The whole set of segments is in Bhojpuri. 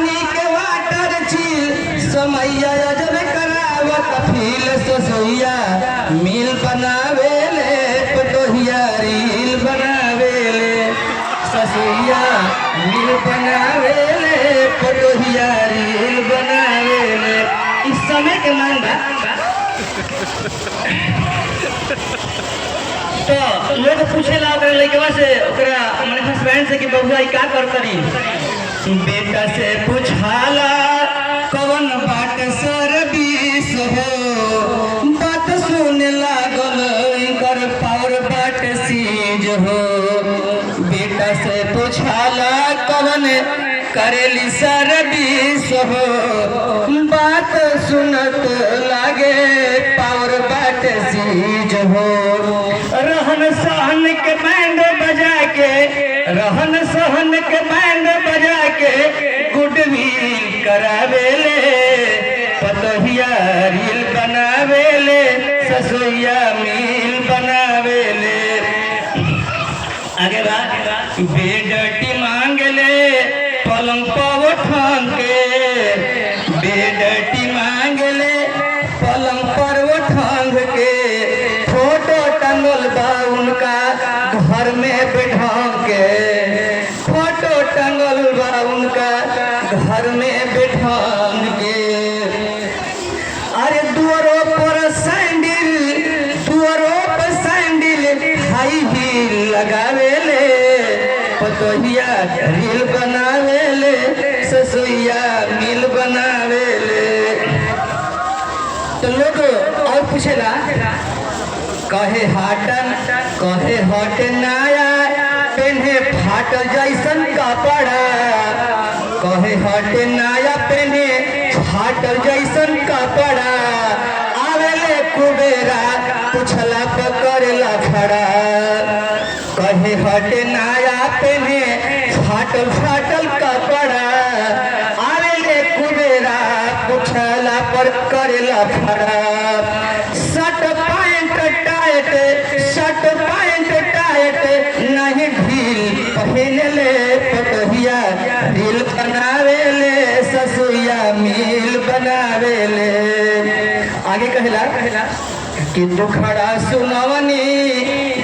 पानी के वाटर चील समैया जब करावत फील ससुइया मिल बनावेले पतोहिया रील बनावेले ससुइया मिल बनावेले पतोहिया रील बनावेले। इस समय के मांग तो लोग पूछेला ओकरा लइकवा से ओकरा माने हस्बैंड से कि बबुआ ई का करतरी। बेटा से पूछाला कौन बात सर्विस हो बात सुने लागल इनकर पावर बाट सीज हो। बेटा से पूछाला कौन करेली सर्विस हो बात सुनत लागे पावर बाट सीज हो। रहन सहन के बैंड बजा के रहन सहन के बैंड बजा के गुडविल करावेले पतोहिया रील बनावेले ससुइया मिल बनावेले। आगे बात बेडटी मांगले पलंग पर उठान के बेडटी मांगले पलंग पर उठान के फोटो टंगल बा उनका घर में बैठा के फोटो टंगल बा उनका घर में बैठा के। अरे दुआरो पर सैंडल हाई हील लगावेले पतोहिया रील बनावेले ससुइया मिल बनावेले। तो लोग और पूछेला कहे हाटन कहे हट नया पेन्हे फाटल जैसन कपड़ा कहे हट नया पेन्हे फाटल जैसन कपड़ा आवेले कुबेरा पूछला पकड़ला खड़ा। कहे हट नया पेन्हे फाटल फाटल कपड़ा आवेले कुबेरा पूछला पर करेला खड़ा। शर्ट पैंट टाइट नहीं ढील पहनले पतोहिया रील बनावेले ससुइया मिल बनावेले। आगे कहला कि दुखड़ा सुनवनी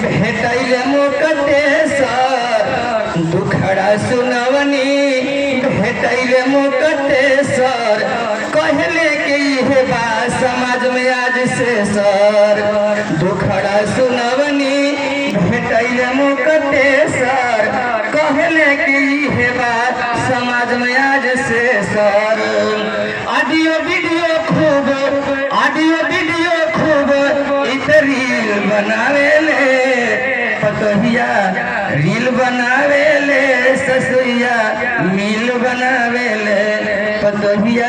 भेटैले मुकते सर दुखड़ा सुनवनी भेटैले मुकते सर कहले कि हे बा समाज में आज से सर दुखड़ा सुनवनी भेटैले मुकते सर कहले कि हे बा समाज में आज से सर। ऑडियो वीडियो खूब रील बनावेले पतोहिया रील बनावेले ससुइया मिल बनावेले पतोहिया।